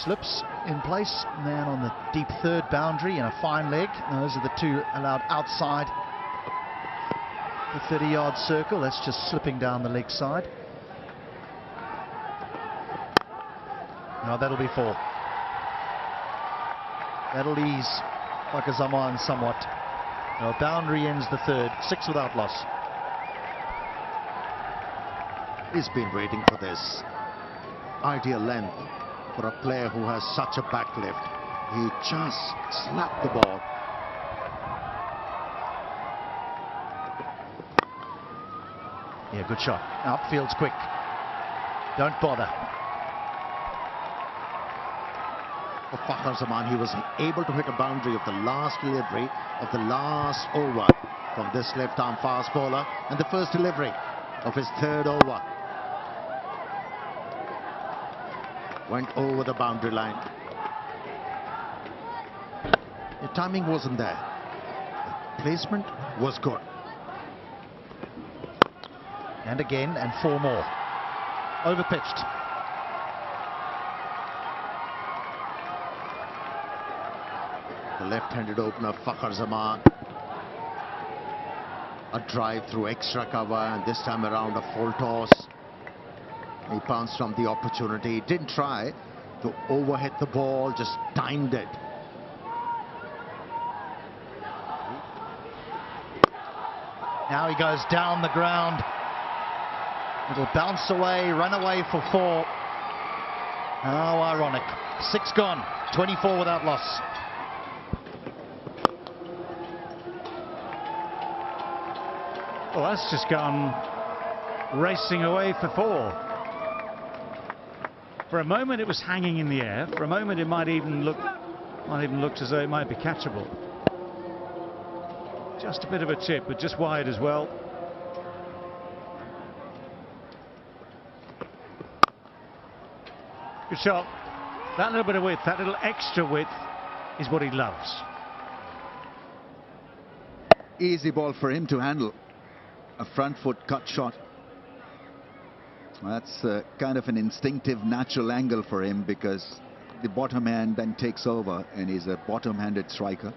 slips in place. Man on the deep third boundary and a fine leg. Those are the two allowed outside the 30-yard circle. That's just slipping down the leg side. Now that'll be 4. That'll ease pakvsafg somewhat. Now boundary ends the third. 6 without loss. He's been waiting for this. Ideal length for a player who has such a back lift. He just slapped the ball. Yeah, good shot. Outfield's quick. Don't bother. For pakvsafg, he was able to hit a boundary of the last delivery of the last over from this left-arm fast bowler and the first delivery of his third over. Went over the boundary line. The timing wasn't there. The placement was good. And again, and 4 more. Overpitched. The left-handed opener, pakvsafg. A drive through extra cover, and this time around a full toss. He pounced from the opportunity. Didn't try to overhit the ball, just timed it. Now he goes down the ground. It'll bounce away, run away for 4. How ironic. 6 gone, 24 without loss. Well, that's just gone racing away for 4. For a moment it was hanging in the air. For a moment it might even looked as though it might be catchable. Just a bit of a chip, but just wide as well. Good shot. That little bit of width, that little extra width is what he loves. Easy ball for him to handle. A front foot cut shot. That's kind of an instinctive, natural angle for him because the bottom hand then takes over and he's a bottom-handed striker.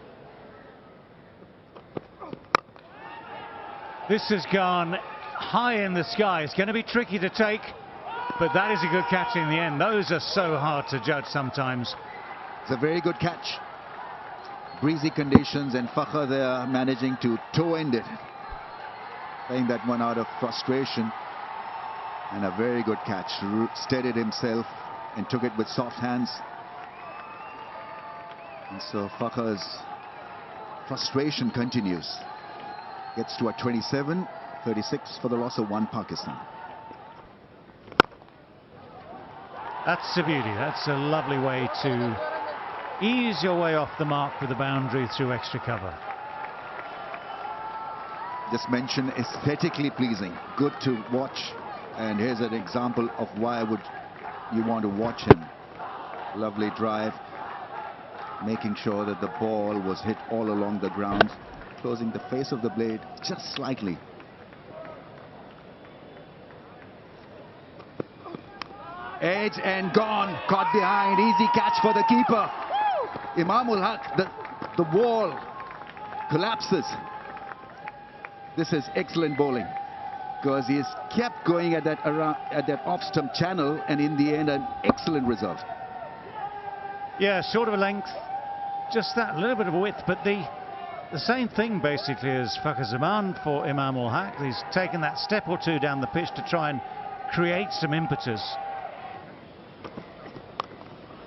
This has gone high in the sky. It's going to be tricky to take, but that is a good catch in the end. Those are so hard to judge sometimes. It's a very good catch. Breezy conditions and pakvsafg there managing to toe-end it. Playing that one out of frustration. And a very good catch. Steadied himself and took it with soft hands. And so pakvsafg's frustration continues. Gets to a 27-36 for the loss of 1 Pakistan. That's a beauty. That's a lovely way to ease your way off the mark with the boundary through extra cover. Just mentioned aesthetically pleasing. Good to watch. And here's an example of why would you want to watch him. Lovely drive. Making sure that the ball was hit all along the ground. Closing the face of the blade just slightly. Edge and gone. Caught behind. Easy catch for the keeper. Imam-ul-Haq, the wall collapses. This is excellent bowling. Because he's kept going at that off-stump channel, and in the end, an excellent result. Yeah, short of a length, just that little bit of a width, but the same thing basically as pakvsafg for Imam-ul-Haq. He's taken that step or two down the pitch to try and create some impetus.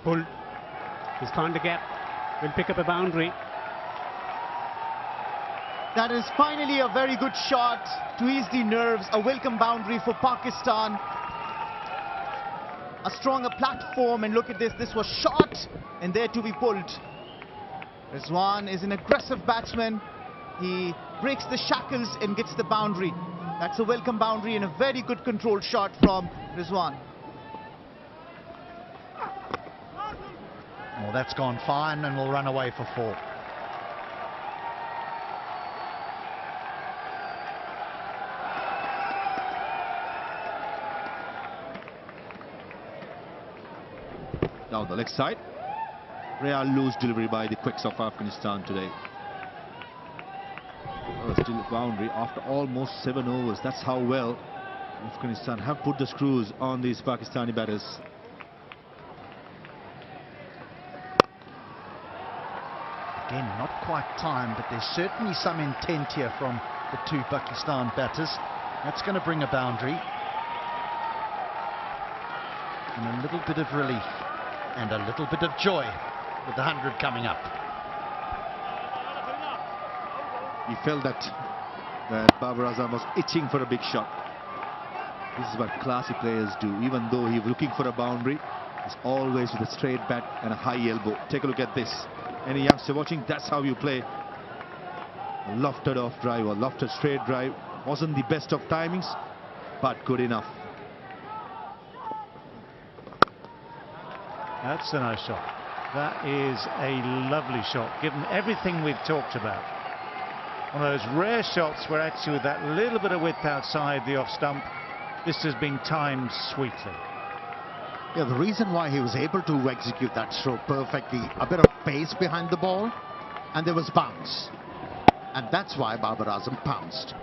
Pull. He's found the gap. Will pick up a boundary. That is finally a very good shot to ease the nerves. A welcome boundary for Pakistan. A stronger platform, and look at this. This was shot and there to be pulled. Rizwan is an aggressive batsman. He breaks the shackles and gets the boundary. That's a welcome boundary and a very good controlled shot from Rizwan. Well, that's gone fine and will run away for 4. Down the leg side. Real loose delivery by the Quicks of Afghanistan today. Oh, still a boundary after almost 7 overs. That's how well Afghanistan have put the screws on these Pakistani batters. Again, not quite timed, but there's certainly some intent here from the two Pakistan batters. That's going to bring a boundary. And a little bit of relief and a little bit of joy with the 100 coming up. He felt that Babar Azam was itching for a big shot. This is what classy players do. Even though he's looking for a boundary, it's always with a straight bat and a high elbow. Take a look at this. Any youngster watching, that's how you play. A lofted off drive or lofted straight drive. Wasn't the best of timings, but good enough. That's a nice shot. That is a lovely shot, given everything we've talked about. One of those rare shots where actually with that little bit of width outside the off stump, this has been timed sweetly. Yeah, the reason why he was able to execute that stroke perfectly, a bit of pace behind the ball, and there was bounce. And that's why Babar Azam pounced.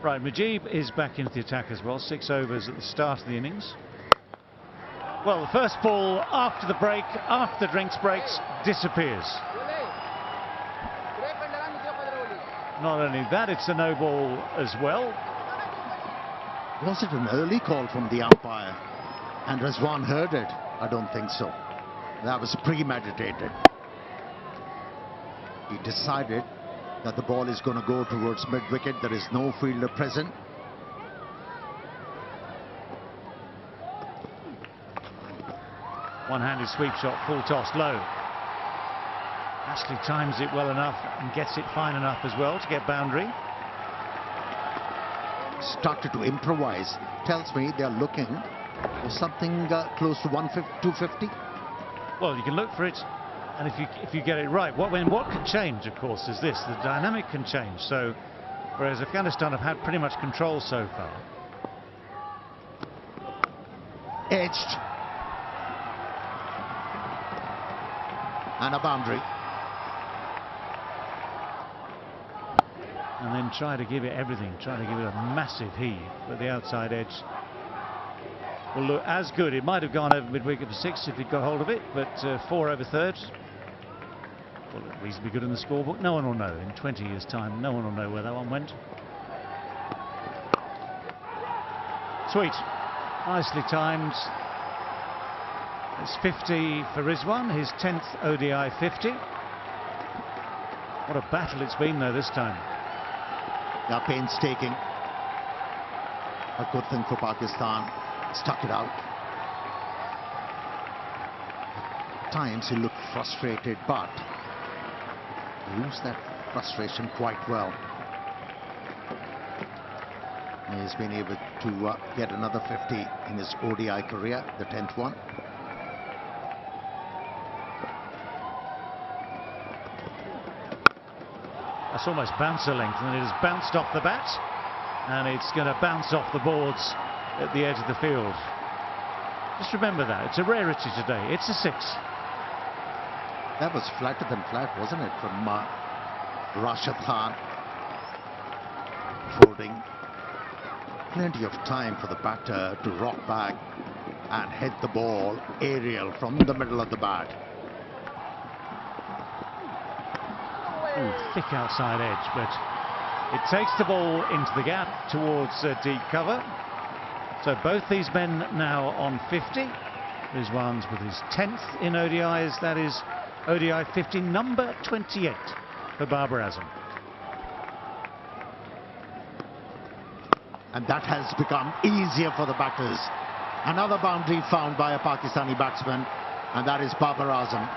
Right, Mujib is back into the attack as well. 6 overs at the start of the innings. Well, the first ball after the break, after the drinks breaks, disappears. Not only that, it's a no ball as well. Was it an early call from the umpire? And Rizwan heard it? I don't think so. That was premeditated. He decided that the ball is going to go towards mid-wicket. There is no fielder present. One-handed sweep shot, full toss, low. Ashley times it well enough and gets it fine enough as well to get boundary. Started to improvise. Tells me they're looking for something close to 250. Well, you can look for it, and if you get it right, what can change, of course, is this: the dynamic can change. So, whereas Afghanistan have had pretty much control so far. Edged. And a boundary. And then try to give it everything, try to give it a massive heave, but the outside edge will look as good. It might have gone over mid-wicket for 6 if he'd got hold of it, but 4 over thirds will look reasonably good in the scorebook. No one will know. In 20 years' time, no one will know where that one went. Sweet. Nicely timed. It's 50 for Rizwan, his 10th ODI 50. What a battle it's been, though, this time. Yeah, painstaking. A good thing for Pakistan. Stuck it out. At times he looked frustrated, but used that frustration quite well. He's been able to get another 50 in his ODI career, the 10th one. That's almost bouncer length, and it has bounced off the bat, and it's going to bounce off the boards at the edge of the field. Just remember that. It's a rarity today. It's a 6. That was flatter than flat, wasn't it, from Rashid Khan. Folding. Plenty of time for the batter to rock back and hit the ball aerial from the middle of the bat. Ooh, thick outside edge, but it takes the ball into the gap towards deep cover. So both these men now on 50. Rizwan's with his 10th in ODIs. That is ODI 50, number 28 for Babar Azam. And that has become easier for the batters. Another boundary found by a Pakistani batsman, and that is Babar Azam.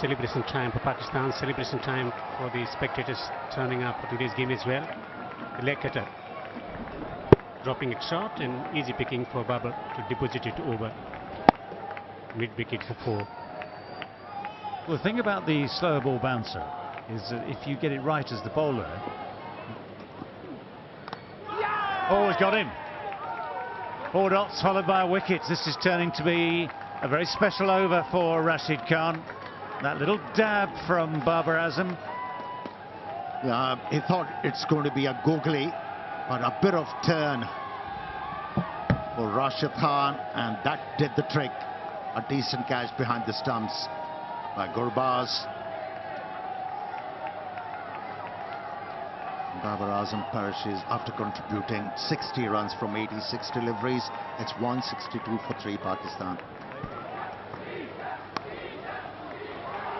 Celebration time for Pakistan, celebration time for the spectators turning up for today's game as well. The leg cutter dropping it short and easy picking for Babar to deposit it over mid-wicket for 4. Well, the thing about the slower ball bouncer is that if you get it right as the bowler... Oh, he's got him. 4 dots followed by a wicket. This is turning to be a very special over for Rashid Khan. That little dab from Babar Azam. Yeah, he thought it's going to be a googly, but a bit of turn for Rashid Khan, and that did the trick. A decent catch behind the stumps by Gurbaz. Babar Azam perishes after contributing 60 runs from 86 deliveries. It's 162 for 3 Pakistan.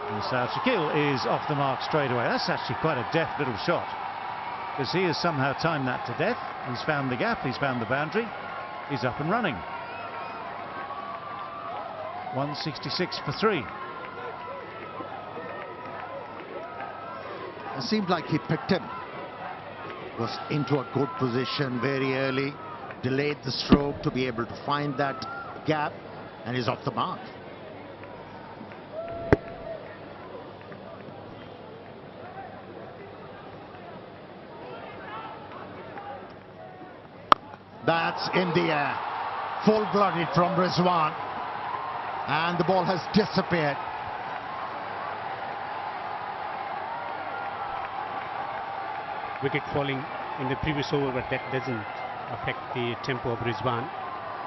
And South Shakil is off the mark straight away. That's actually quite a deft little shot, because he has somehow timed that to death. He's found the gap, he's found the boundary, he's up and running. 166 for 3. It seemed like he picked him. Was into a good position very early, delayed the stroke to be able to find that gap, and he's off the mark. That's in the air, full-blooded from Rizwan, and the ball has disappeared. Wicket falling in the previous over, but that doesn't affect the tempo of Rizwan.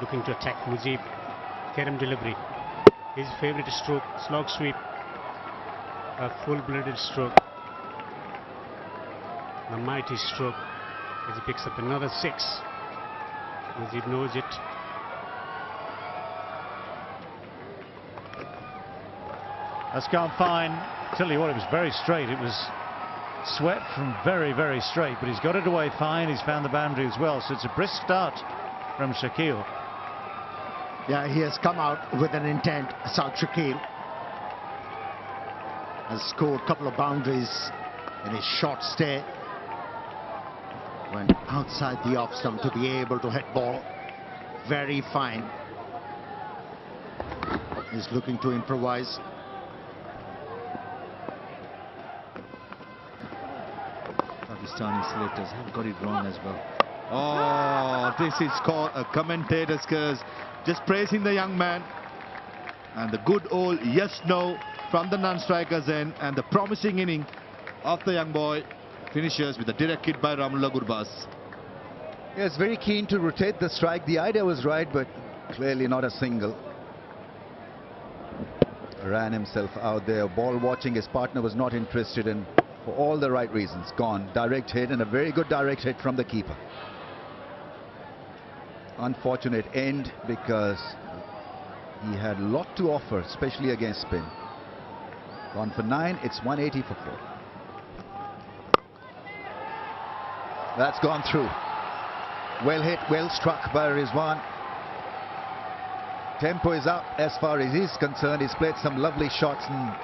Looking to attack Mujib. Kerem delivery. His favourite stroke, slog sweep. A full-blooded stroke. A mighty stroke as he picks up another 6. Mujib knows it. That's gone fine. Tell you what, it was very straight. It was swept from very, very straight, but he's got it away fine. He's found the boundary as well, so it's a brisk start from Shakil. Yeah, he has come out with an intent. South Shakil has scored a couple of boundaries in his short stay. Went outside the off stump to be able to hit ball. Very fine. He's looking to improvise. Pakistani selectors have got it wrong as well. Oh, this is called a commentator's curse. Just praising the young man. And the good old yes-no from the non-strikers end, and the promising inning of the young boy finishes with a direct hit by Ramullah Gurbaz. Yes, very keen to rotate the strike. The idea was right, but clearly not a single. Ran himself out there. Ball watching, his partner was not interested in, for all the right reasons. Gone. Direct hit, and a very good direct hit from the keeper. Unfortunate end, because he had a lot to offer, especially against spin. Gone for 9. It's 180 for 4. That's gone through. Well hit, well struck by Rizwan. Tempo is up as far as he's concerned. He's played some lovely shots and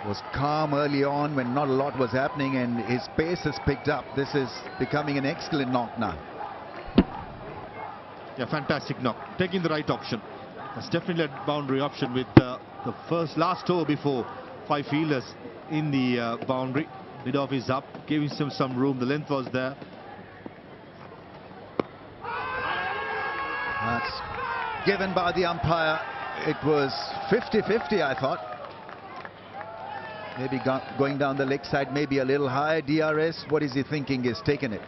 was calm early on when not a lot was happening, and his pace has picked up. This is becoming an excellent knock now. Yeah, fantastic knock. Taking the right option. That's definitely a boundary option with the last over before 5 fielders in the boundary. Mid-off is up, giving him some room. The length was there. That's given by the umpire. It was 50-50, I thought. Maybe going down the leg side, maybe a little high. DRS, what is he thinking? He's taken it.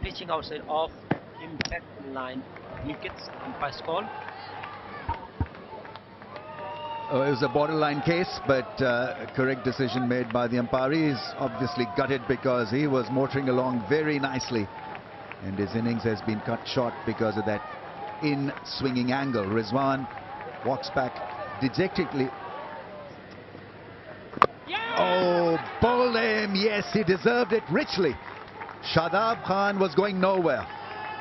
Pitching outside off, him back in line. Wickets, umpire's call. Oh, it was a borderline case, but correct decision made by the umpire. He's obviously gutted because he was motoring along very nicely, and his innings has been cut short because of that in-swinging angle. Rizwan walks back dejectedly. Oh, bowled him. Yes, he deserved it richly. Shadab Khan was going nowhere.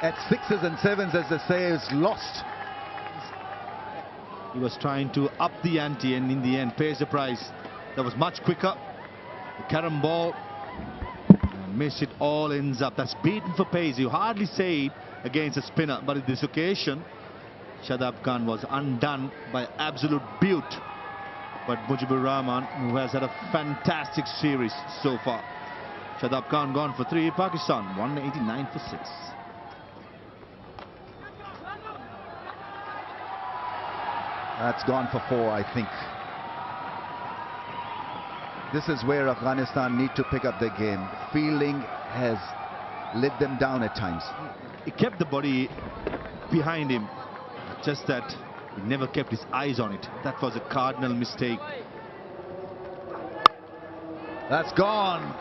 At 6s and 7s, as they say, is lost. He was trying to up the ante, and in the end pays the price. That was much quicker. The Kerem ball, and missed it. All ends up. That's beaten for pace. You hardly say it against a spinner, but in this occasion Shadab Khan was undone by absolute beaut. But Mujibur Rahman, who has had a fantastic series so far. Shadab Khan gone for 3. Pakistan 189 for 6. That's gone for 4, I think. This is where Afghanistan need to pick up their game. Fielding has let them down at times. He kept the body behind him, just that he never kept his eyes on it. That was a cardinal mistake. That's gone.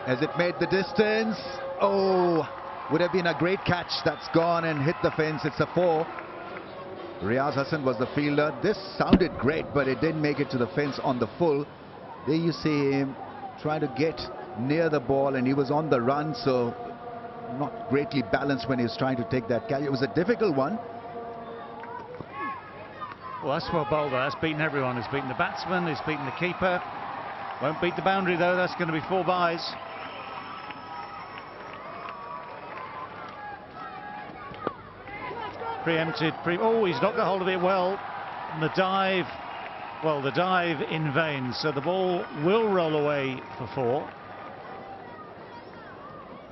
Has it made the distance? Oh, would have been a great catch. That's gone and hit the fence. It's a 4. Riaz Hassan was the fielder. This sounded great, but it didn't make it to the fence on the full. There you see him trying to get near the ball, and he was on the run, so not greatly balanced when he was trying to take that catch. It was a difficult one. Well, that's well bowled. That's beaten everyone. It's beaten the batsman. It's beaten the keeper. Won't beat the boundary though. That's going to be 4 byes. Preempted. Oh, he's not got hold of it well. And the dive. Well, the dive in vain. So the ball will roll away for 4.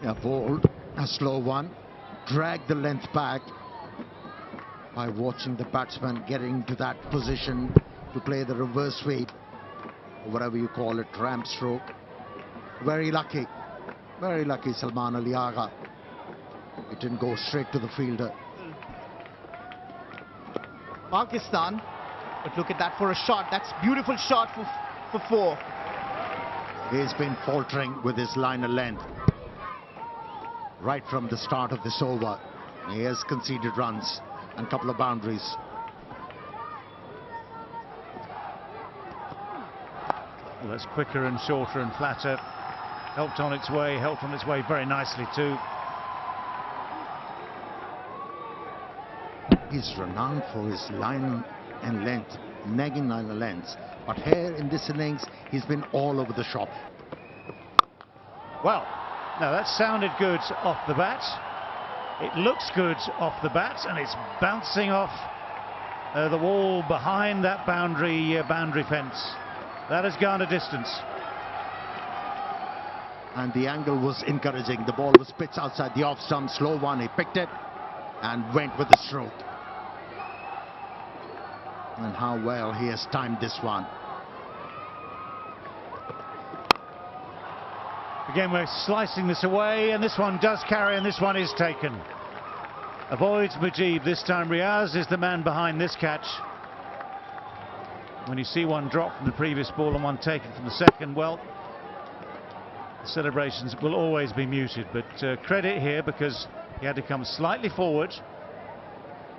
Yeah, bowled a slow one. Dragged the length back by watching the batsman getting to that position to play the reverse sweep, or whatever you call it, ramp stroke. Very lucky Salman Ali Agha. It didn't go straight to the fielder. Pakistan, but look at that for a shot. That's beautiful shot for 4. He's been faltering with his liner length right from the start of this over. He has conceded runs and a couple of boundaries. Well, that's quicker and shorter and flatter. Helped on its way very nicely too. He's renowned for his line and length, nagging liner lengths. But here in this innings, he's been all over the shop. Well, now that sounded good off the bat. It looks good off the bat, and it's bouncing off the wall behind that boundary fence. That has gone a distance. And the angle was encouraging. The ball was pitched outside the off stump, slow one. He picked it and went with the stroke. And how well he has timed this one. Again, we're slicing this away, and this one does carry, and this one is taken. Avoids Mujib this time. Riaz is the man behind this catch. When you see one drop from the previous ball and one taken from the second, well, the celebrations will always be muted, but credit here because he had to come slightly forward,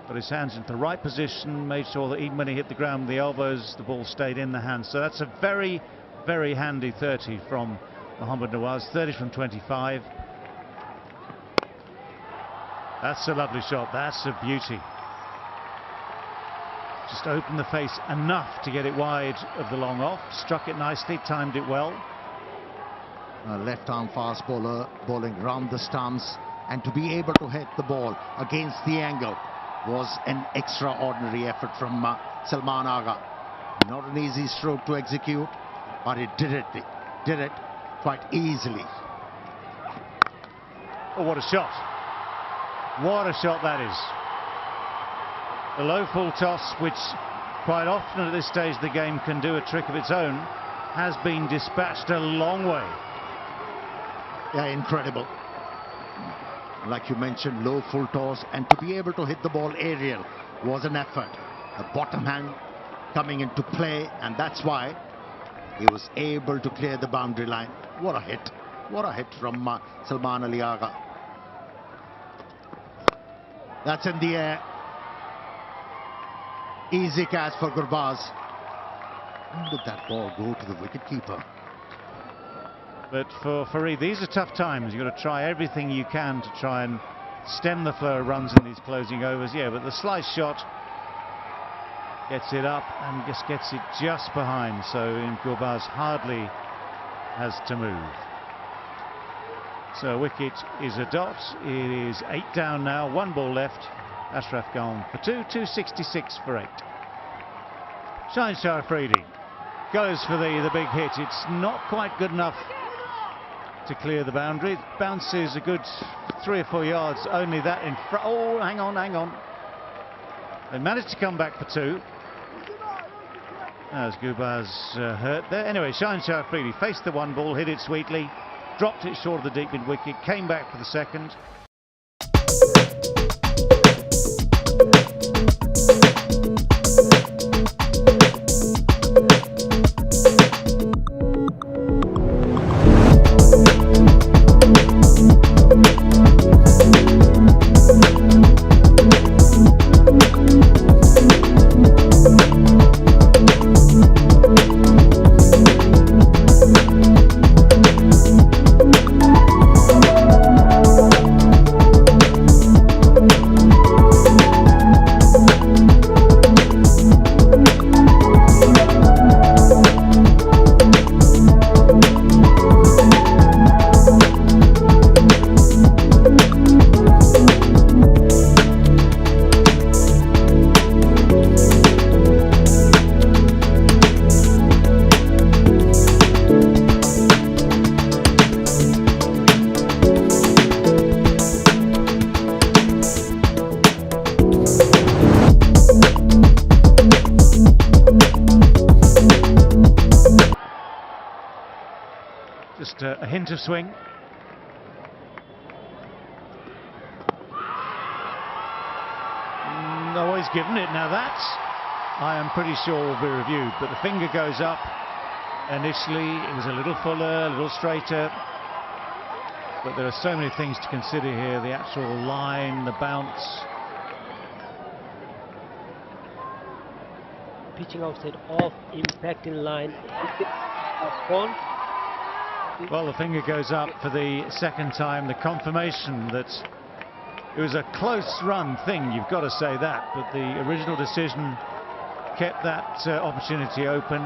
got his hands into the right position, made sure that even when he hit the ground with the elbows, the ball stayed in the hands. So that's a very, very handy 30 from Mohammad Nawaz, 30 from 25. That's a lovely shot. That's a beauty. Just opened the face enough to get it wide of the long off. Struck it nicely, timed it well. A left-arm fast bowler bowling round the stumps, and to be able to hit the ball against the angle was an extraordinary effort from Salman Agha. Not an easy stroke to execute, but it did it quite easily. Oh, what a shot. What a shot that is. The low full toss, which quite often at this stage the game can do a trick of its own, has been dispatched a long way. Yeah, incredible. Like you mentioned, low full toss, and to be able to hit the ball aerial was an effort. The bottom hand coming into play, and that's why he was able to clear the boundary line. What a hit. What a hit from Salman Ali Agha. That's in the air. Easy catch for Gurbaz. How did that ball go to the wicketkeeper? But for Farid, these are tough times. You've got to try everything you can to try and stem the flow of runs in these closing overs. Yeah, but the slice shot gets it up and just gets it just behind. So Gurbaz hardly has to move. So wicket is a dot. It is 8 down now, 1 ball left. Ashraf gone for 2, 266 for 8. Shaheen Shah Afridi goes for the big hit. It's not quite good enough to clear the boundary. It bounces a good 3 or 4 yards, only that in front. Oh, hang on. They managed to come back for 2. As Gubaz hurt there. Anyway, Shaheen Shah Afridi faced the 1 ball, hit it sweetly, dropped it short of the deep mid wicket, came back for the 2nd. Just a hint of swing. No, he's given it. Now that, I am pretty sure, will be reviewed. But the finger goes up. Initially, it was a little fuller, a little straighter. But there are so many things to consider here. The actual line, the bounce. Pitching outside off, impact in line. Gone. Well, the finger goes up for the 2nd time. The confirmation that it was a close run thing, you've got to say that. But the original decision kept that opportunity open.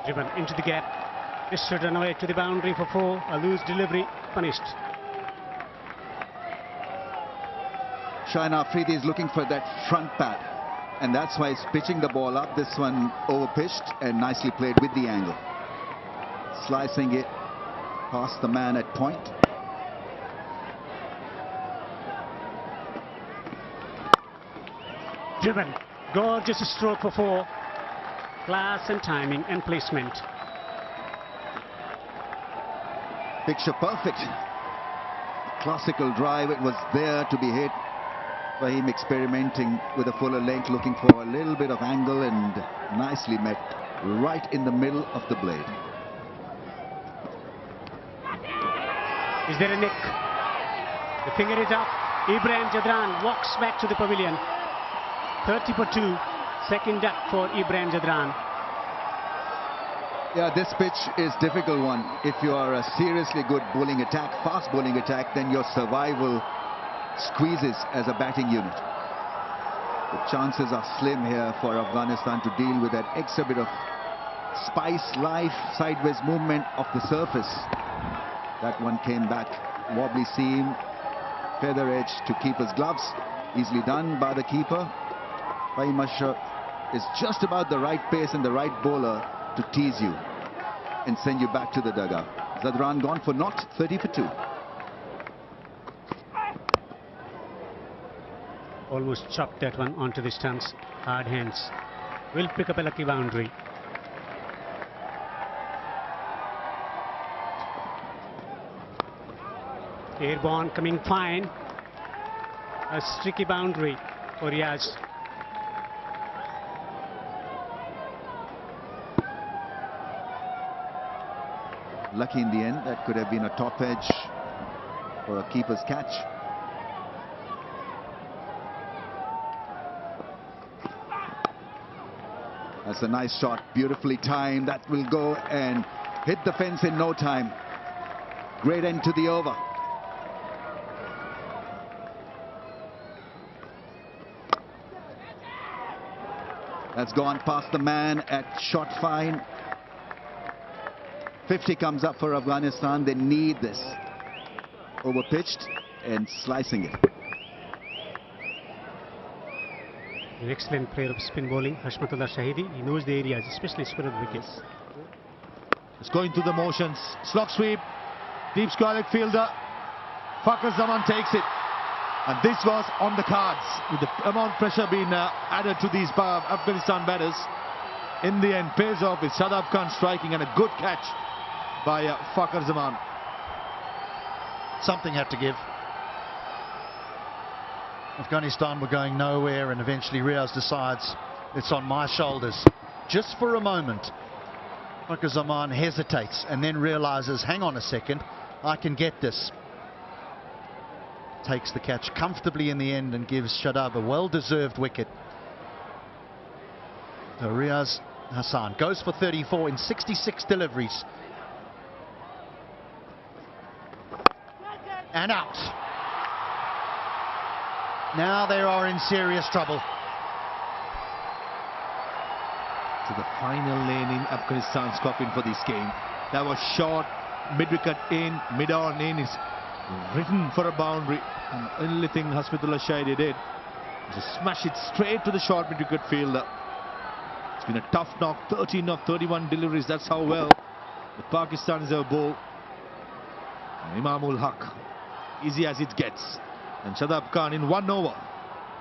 Driven into the gap. This should run away to the boundary for 4. A loose delivery, punished. Shaheen Afridi is looking for that front pad, and that's why he's pitching the ball up. This one over-pitched and nicely played with the angle. Slicing it past the man at point. Driven. Gorgeous stroke for 4. Class and timing and placement. Picture perfect. Classical drive. It was there to be hit. By him experimenting with a fuller length, looking for a little bit of angle, and nicely met right in the middle of the blade. Is there a nick? The finger is up. Ibrahim Jadran walks back to the pavilion. 30 for 2. 2nd duck for Ibrahim Jadran. Yeah, this pitch is a difficult one. If you are a seriously good bowling attack, fast bowling attack, then your survival squeezes as a batting unit. The chances are slim here for Afghanistan to deal with that extra bit of spice, life, sideways movement of the surface. That one came back, wobbly seam, feather edge to keeper's gloves. Easily done by the keeper. Fahim Ashraf is just about the right pace and the right bowler to tease you and send you back to the dugout. Jadran gone for naught, 30 for 2. Almost chopped that one onto the stumps. Hard hands. Will pick up a lucky boundary. Airborne coming fine. A streaky boundary for Riaz. Lucky in the end. That could have been a top edge for a keeper's catch. That's a nice shot, beautifully timed. That will go and hit the fence in no time. Great end to the over. That's gone past the man at shot fine. 50 comes up for Afghanistan. They need this. Over-pitched and slicing it. An excellent player of spin bowling, Hashmatullah Shahidi. He knows the areas, especially square wickets. It's going through the motions. Slog sweep. Deep square leg fielder. Pakvsafg takes it. And this was on the cards. With the amount of pressure being added to these Afghanistan batters. In the end, pays off with Shadab Khan striking and a good catch by Pakvsafg. Something had to give. Afghanistan were going nowhere, and eventually Riaz decides it's on my shoulders. Just for a moment, Pakvsafg hesitates and then realizes, hang on a second, I can get this. Takes the catch comfortably in the end and gives Shadab a well-deserved wicket. So Riaz Hassan goes for 34 in 66 deliveries. And out. Now they are in serious trouble. To the final lane in Afghanistan's coffin for this game. That was short, mid-wicket in, mid-on in. Is written for a boundary. And the only thing Hasmutullah Shahidi did was to smash it straight to the short mid-wicket fielder. It's been a tough knock, 13 of 31 deliveries. That's how well the Pakistanis have bowled. Imamul Haq, easy as it gets. And Shadab Khan in 1 over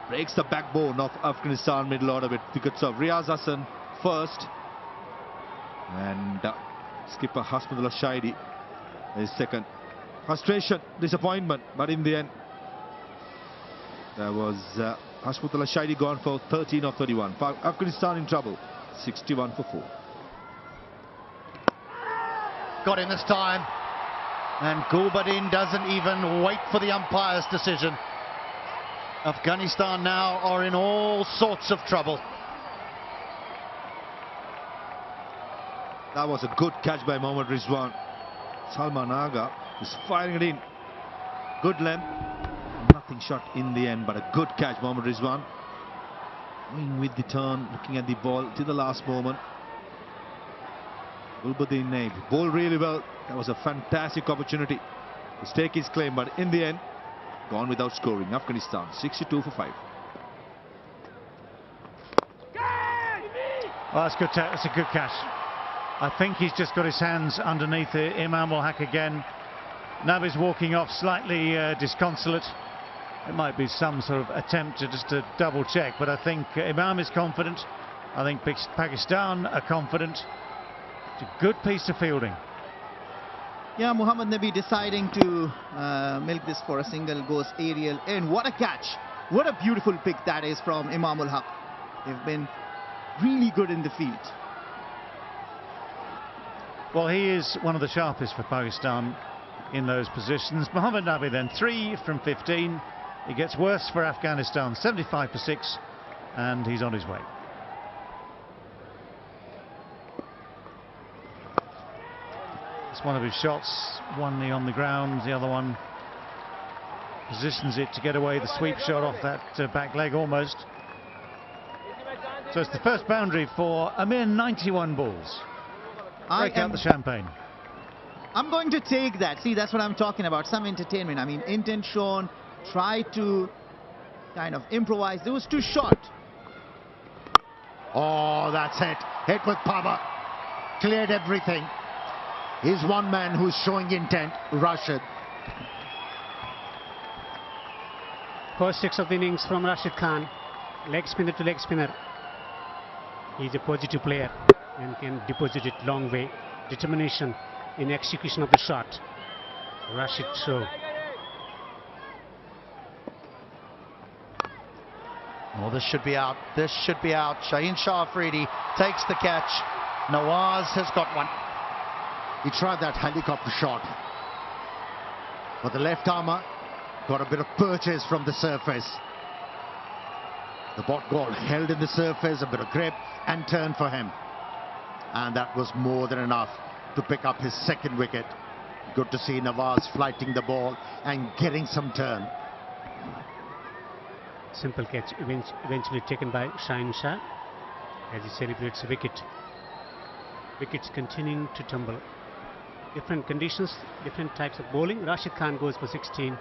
breaks the backbone of Afghanistan middle order with wickets of Riaz Hassan first. And skipper Hasmutullah Shahidi is second. Frustration, disappointment, but in the end, there was Hasmutullah Shahidi gone for 13 of 31. Afghanistan in trouble, 61 for 4. Got him this time. And Gulbadin doesn't even wait for the umpire's decision. Afghanistan now are in all sorts of trouble. That was a good catch by Mohammad Rizwan. Salman Agha is firing it in. Good length. Nothing short in the end, but a good catch, Mohammad Rizwan. Going with the turn, looking at the ball till the last moment. Gulbadin Naib bowled really well. That was a fantastic opportunity to stake his claim, but in the end, gone without scoring. Afghanistan 62 for 5. Well, that's good. That's a good catch. I think he's just got his hands underneath Imamul Haq again. Nabi's walking off slightly disconsolate. It might be some sort of attempt to double check, but I think Imam is confident. I think Pakistan are confident. It's a good piece of fielding. Yeah, Muhammad Nabi deciding to milk this for a single, goes aerial, and what a catch. What a beautiful pick that is from Imamul Haq. They've been really good in the field. Well, he is one of the sharpest for Pakistan in those positions. Muhammad Nabi then 3 from 15. It gets worse for Afghanistan, 75 for 6, and he's on his way. It's one of his shots, one knee on the ground, the other one positions it to get away the sweep shot off that back leg almost. So it's the first boundary for a mere 91 balls. Break out the champagne. I'm going to take that. See, that's what I'm talking about. Some entertainment. I mean, intent shown. Try to kind of improvise. It was too short. Oh, that's it. Hit with power. Cleared everything. He's one man who's showing intent, Rashid. First 6 of the innings from Rashid Khan. Leg spinner to leg spinner. He's a positive player and can deposit it long way. Determination in execution of the shot. Rashid show. Oh, this should be out. This should be out. Shaheen Shah Afridi takes the catch. Nawaz has got one. He tried that helicopter shot, but the left armour got a bit of purchase from the surface. The ball held in the surface, a bit of grip and turn for him. And that was more than enough to pick up his second wicket. Good to see Nawaz flighting the ball and getting some turn. Simple catch eventually taken by Shaheen Shah as he celebrates a wicket. Wickets continuing to tumble. Different conditions, different types of bowling. Rashid Khan goes for 16.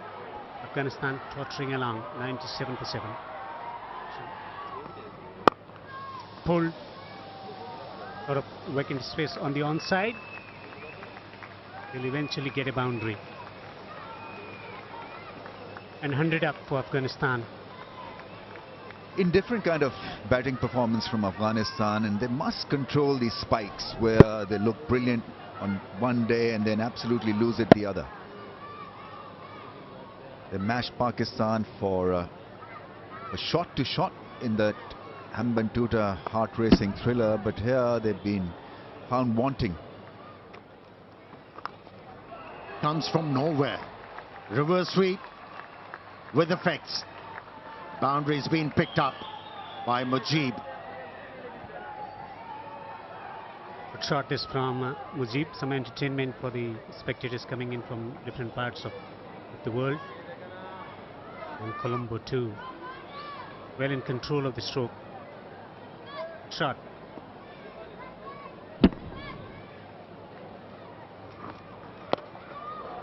Afghanistan tottering along, 97 for 7. Pulled out of vacant space on the onside. He'll eventually get a boundary. And 100 up for Afghanistan. Indifferent kind of batting performance from Afghanistan, and they must control these spikes where they look brilliant on one day and then absolutely lose it the other. They mashed Pakistan for a shot to shot in that Hambantota heart-racing thriller, but here they've been found wanting. Comes from nowhere. Reverse sweep with effects. Boundaries being picked up by Mujib. Good shot is from Mujib. Some entertainment for the spectators coming in from different parts of the world. And Colombo too. Well in control of the stroke. Good shot.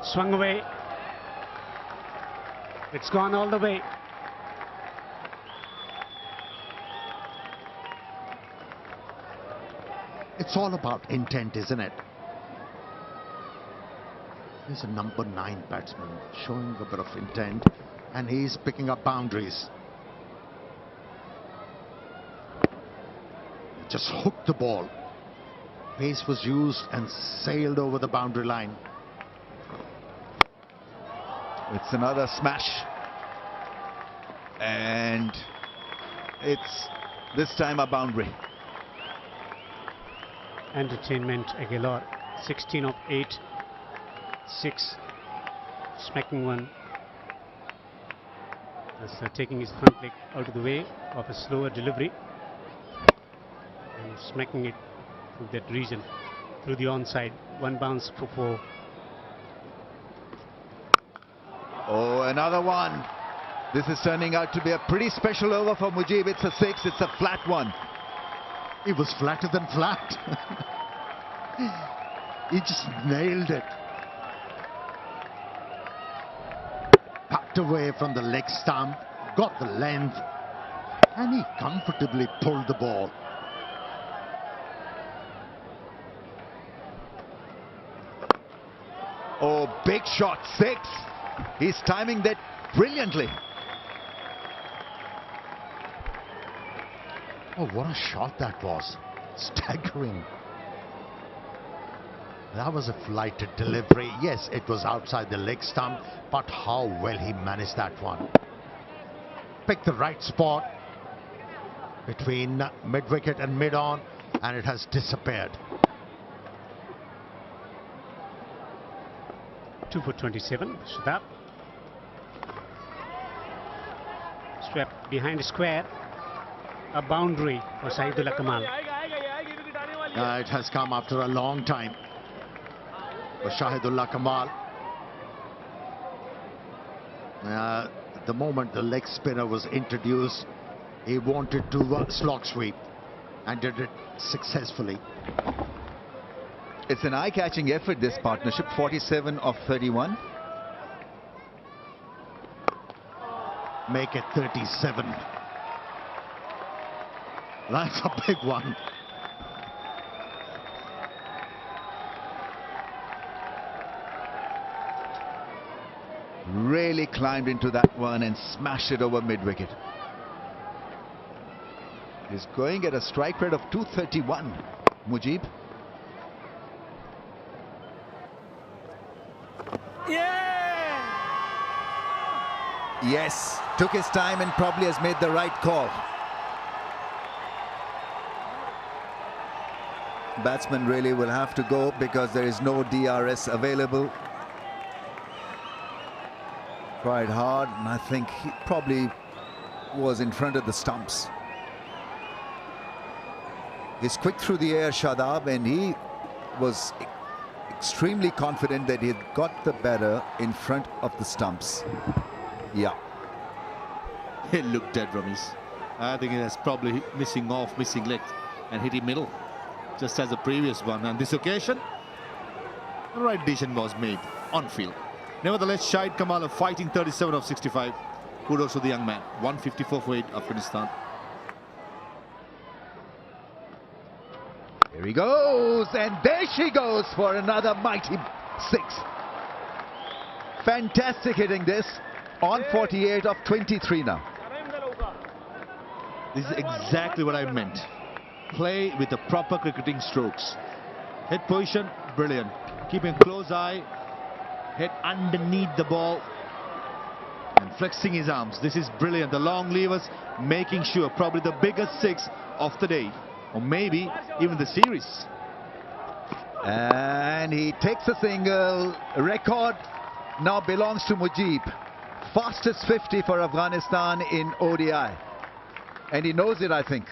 Swung away. It's gone all the way. It's all about intent, isn't it? He's a number 9 batsman showing a bit of intent, and he's picking up boundaries. Just hooked the ball. Pace was used and sailed over the boundary line. It's another smash, and it's this time a boundary. Entertainment Aguilar, 16 of 8, 6, smacking one. That's taking his front leg out of the way of a slower delivery and smacking it through that region, through the onside. One bounce for 4. Oh, another one. This is turning out to be a pretty special over for Mujib. It's a 6, it's a flat one. He was flatter than flat. He just nailed it. Packed away from the leg stump, got the length, and he comfortably pulled the ball. Oh, big shot, 6. He's timing that brilliantly. Oh, what a shot that was. Staggering. That was a flighted delivery. Yes, it was outside the leg stump, but how well he managed that one. Picked the right spot between mid-wicket and mid-on, and it has disappeared. 2 for 27, Shadab. Swept behind the square. A boundary for Shahidullah Kamal. It has come after a long time for Shahidullah Kamal. The moment the leg spinner was introduced, he wanted to slog sweep and did it successfully. It's an eye-catching effort, this partnership. 47 of 31. Make it 37. That's a big one. Really climbed into that one and smashed it over mid-wicket. He's going at a strike rate of 231, Mujib. Yes, took his time and probably has made the right call. Batsman really will have to go because there is no DRS available. Tried hard, and I think he probably was in front of the stumps. He's quick through the air, Shadab, and he was extremely confident that he had got the batter in front of the stumps. Yeah. It looked dead, Ramesh. I think it has probably missing leg and hit him middle, just as the previous one. And this occasion, the right decision was made on field. Nevertheless, Shahid Kamal fighting 37 of 65. Kudos to the young man. 154 for 8, Afghanistan. Here he goes, and there she goes for another mighty 6. Fantastic hitting this on 48 of 23 now. This is exactly what I meant. Play with the proper cricketing strokes. Head position, brilliant. Keeping a close eye. Head underneath the ball. And flexing his arms. This is brilliant. The long levers making sure probably the biggest 6 of the day. Or maybe even the series. And he takes a single. Record now belongs to Mujib. Fastest 50 for Afghanistan in ODI. And he knows it, I think.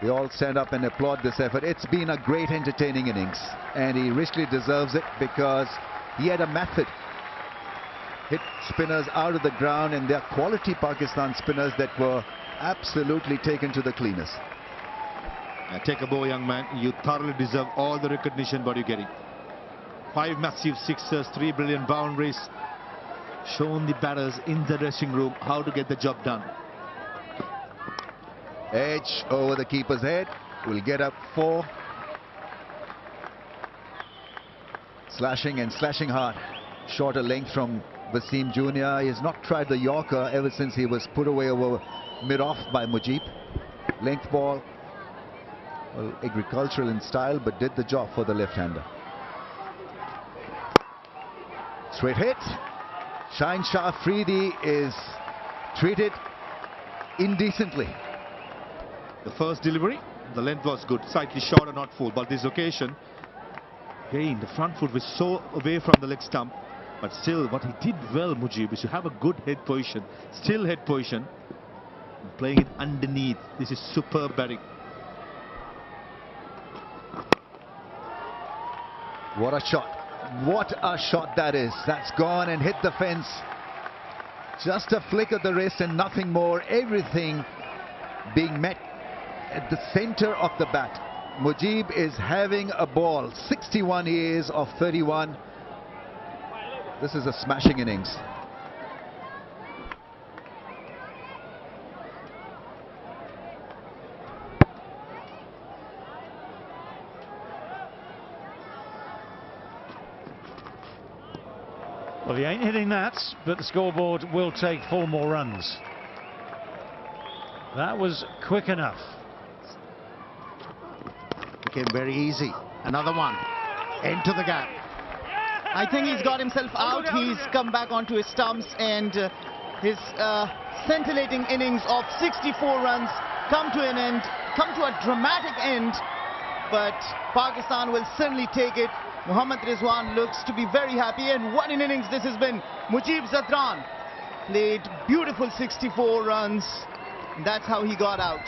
We all stand up and applaud this effort. It's been a great entertaining innings. And he richly deserves it because he had a method. Hit spinners out of the ground, and they're quality Pakistan spinners that were absolutely taken to the cleaners. Take a bow, young man. You thoroughly deserve all the recognition what you're getting. 5 massive sixers, 3 brilliant boundaries. Shown the batters in the dressing room how to get the job done. Edge over the keeper's head. Will get up 4. Slashing and slashing hard. Shorter length from Wasim Jr. He has not tried the Yorker ever since he was put away over mid-off by Mujib. Length ball. Well, agricultural in style, but did the job for the left-hander. Straight hit. Shaheen Shah Afridi is treated indecently. The first delivery, the length was good, slightly short or not full, but this occasion, again, the front foot was so away from the leg stump, but still what he did well, Mujib, is to have a good head position, still head position, and playing it underneath. This is superb batting. What a shot. What a shot that is. That's gone and hit the fence. Just a flick of the wrist and nothing more. Everything being met at the center of the bat. Mujib is having a ball. 61 years of 31. This is a smashing innings. Well, he ain't hitting that, but the scoreboard will take 4 more runs. That was quick enough. Became very easy. Another one. Into the gap. I think he's got himself out. He's come back onto his stumps, and his scintillating innings of 64 runs come to an end, come to a dramatic end. But Pakistan will certainly take it. Mohammad Rizwan looks to be very happy, and what an innings this has been. Mujib Zadran played beautiful 64 runs. That's how he got out.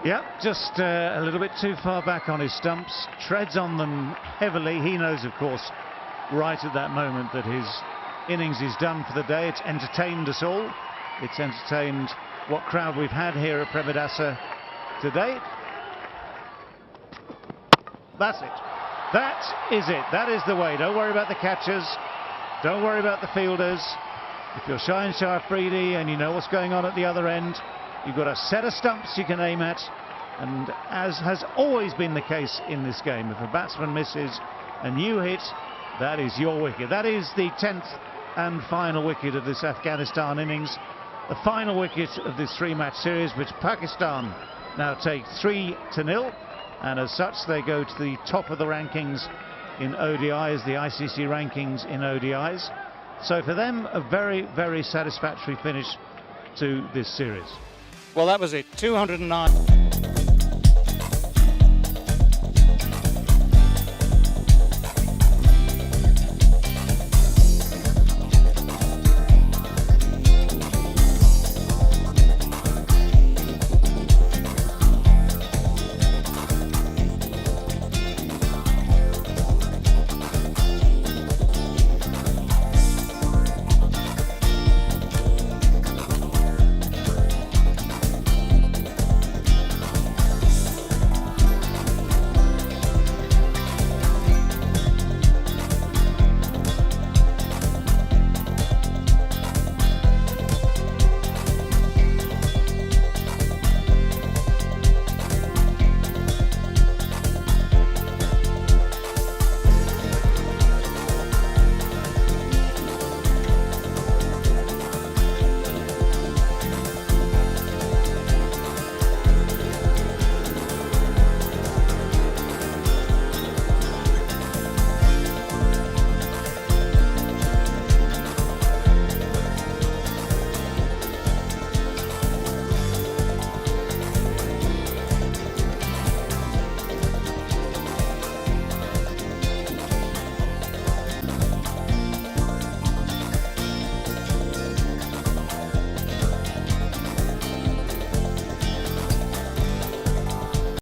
Yep, just a little bit too far back on his stumps, treads on them heavily. He knows, of course, right at that moment that his innings is done for the day. It's entertained us all. It's entertained what crowd we've had here at Premadasa today. That's it. That is it. That is the way. Don't worry about the catchers. Don't worry about the fielders. If you're Shaheen Shah Afridi and you know what's going on at the other end, you've got a set of stumps you can aim at. And as has always been the case in this game, if a batsman misses and you hit, that is your wicket. That is the 10th and final wicket of this Afghanistan innings. The final wicket of this 3-match series, which Pakistan now take 3-0. And as such, they go to the top of the rankings in ODIs, the ICC rankings in ODIs. So for them, a very, very satisfactory finish to this series. Well, that was it. 209.